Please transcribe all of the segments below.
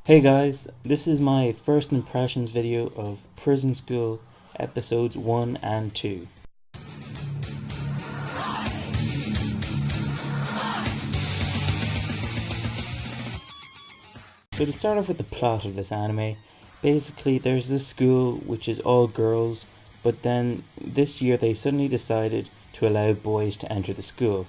Hey guys, this is my first impressions video of Prison School episodes 1 and 2. So to start off with the plot of this anime, basically there's this school which is all girls, but then this year they suddenly decided to allow boys to enter the school.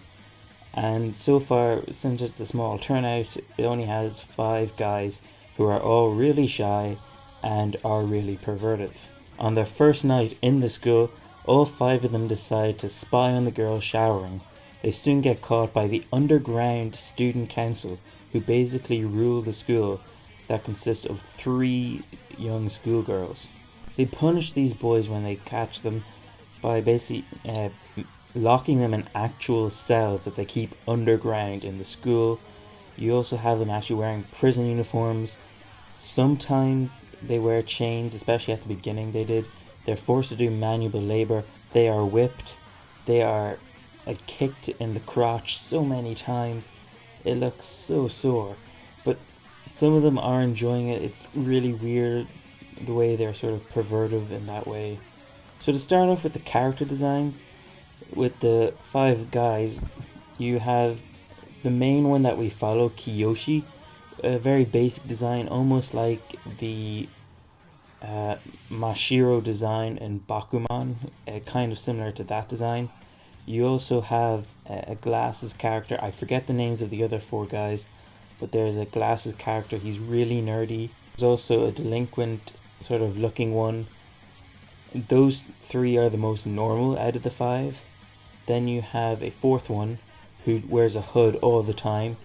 And so far, since it's a small turnout, it only has 5 guys who are all really shy and are really perverted. On their first night in the school, all 5 of them decide to spy on the girls showering. They soon get caught by the underground student council, who basically rule the school that consists of 3 young schoolgirls. They punish these boys when they catch them by basically locking them in actual cells that they keep underground in the school. You also have them actually wearing prison uniforms. Sometimes they wear chains, especially at the beginning they did. They're forced to do manual labor. They are whipped. They are kicked in the crotch so many times. It looks so sore. But some of them are enjoying it. It's really weird the way they're sort of pervertive in that way. So to start off with the character designs, with the 5 guys, you have the main one that we follow, Kiyoshi, a very basic design, almost like the Mashiro design in Bakuman, kind of similar to that design. You also have a glasses character. I forget the names of the other 4 guys, but there's a glasses character. He's really nerdy. There's also a delinquent sort of looking one. Those 3 are the most normal out of the 5. Then you have a 4th one who wears a hood all the time,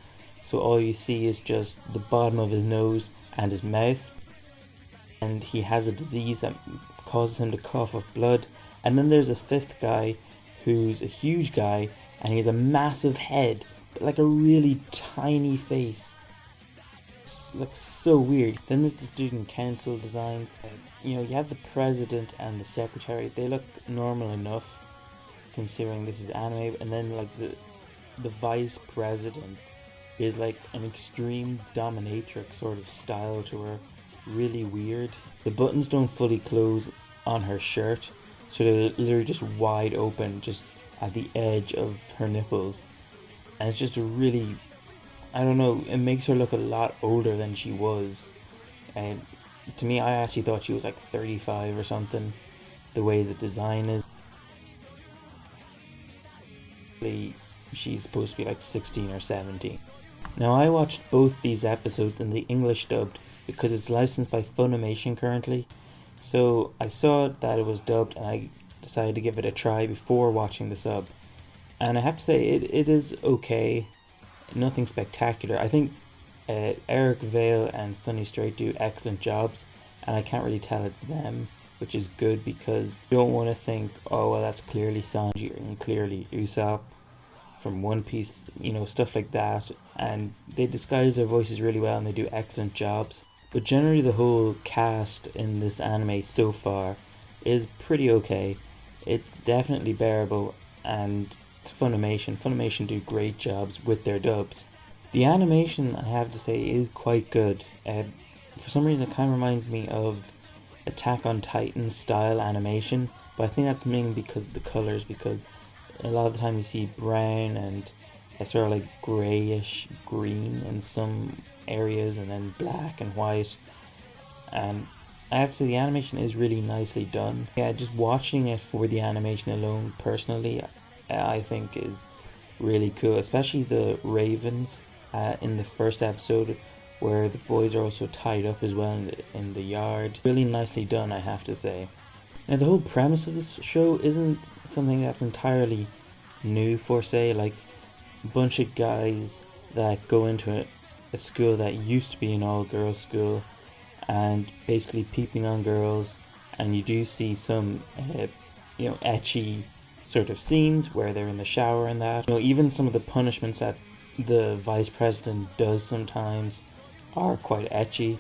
so all you see is just the bottom of his nose and his mouth, and he has a disease that causes him to cough up blood. And then there's a 5th guy who's a huge guy, and he has a massive head but like a really tiny face. It looks so weird. Then there's the student council designs. You have the president and the secretary. They look normal enough considering this is anime. And then like the vice president is like an extreme dominatrix sort of style to her. Really weird. The buttons don't fully close on her shirt, so they're literally just wide open, just at the edge of her nipples. And it's just a really, I don't know, it makes her look a lot older than she was. And to me, I actually thought she was like 35 or something, the way the design is. She's supposed to be like 16 or 17. Now, I watched both these episodes in the English dubbed because it's licensed by Funimation currently. So I saw that it was dubbed and I decided to give it a try before watching the sub. And I have to say, it is okay. Nothing spectacular. I think Eric Vale and Sunny Strait do excellent jobs, and I can't really tell it's them, which is good because you don't want to think, oh well, that's clearly Sanji and clearly Usopp from One Piece, stuff like that. And they disguise their voices really well and they do excellent jobs. But generally the whole cast in this anime so far is pretty okay. It's definitely bearable, and it's Funimation. Funimation do great jobs with their dubs. The animation, I have to say, is quite good. For some reason it kind of reminds me of Attack on Titan style animation, but I think that's mainly because of the colours, because a lot of the time you see brown and sort of like greyish green in some areas, and then black and white. And I have to say, the animation is really nicely done. Yeah, just watching it for the animation alone, personally, I think is really cool, especially the ravens in the first episode, where the boys are also tied up as well in the yard. Really nicely done, I have to say. Now, the whole premise of this show isn't something that's entirely new for say, like a bunch of guys that go into a school that used to be an all-girls school and basically peeping on girls, and you do see some ecchi sort of scenes where they're in the shower and that. Even some of the punishments that the vice president does sometimes are quite ecchi.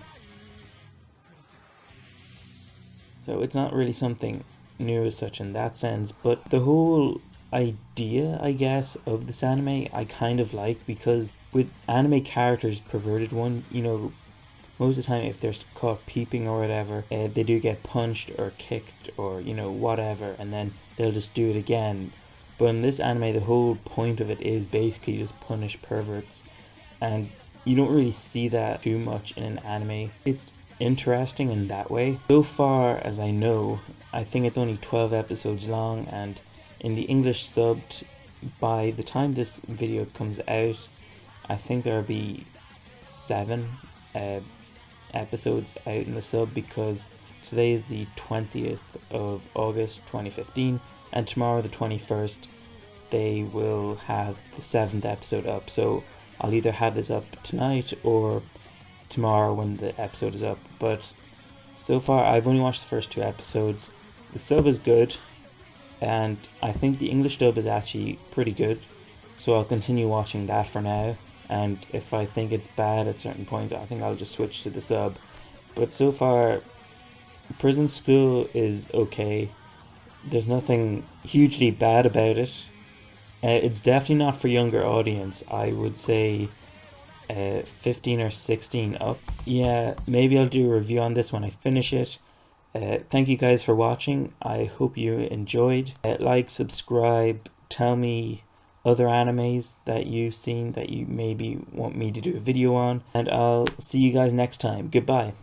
So it's not really something new as such in that sense, but the whole idea, I guess, of this anime I kind of like, because with anime characters perverted one, most of the time if they're caught peeping or whatever, they do get punched or kicked or, you know, whatever, and then they'll just do it again. But in this anime, the whole point of it is basically just punish perverts, and you don't really see that too much in an anime. It's interesting in that way. So far as I know, I think it's only 12 episodes long, and in the English subbed, by the time this video comes out, I think there'll be 7 episodes out in the sub, because today is the 20th of August 2015, and tomorrow the 21st they will have the 7th episode up. So I'll either have this up tonight or tomorrow when the episode is up. But so far I've only watched the first 2 episodes. The sub is good, and I think the English dub is actually pretty good, so I'll continue watching that for now. And if I think it's bad at certain points, I think I'll just switch to the sub. But so far, Prison School is okay. There's nothing hugely bad about it. It's definitely not for younger audience. I would say 15 or 16 up. Yeah, maybe I'll do a review on this when I finish it. Thank you guys for watching. I hope you enjoyed. Like, subscribe, tell me other animes that you've seen that you maybe want me to do a video on, and I'll see you guys next time. Goodbye.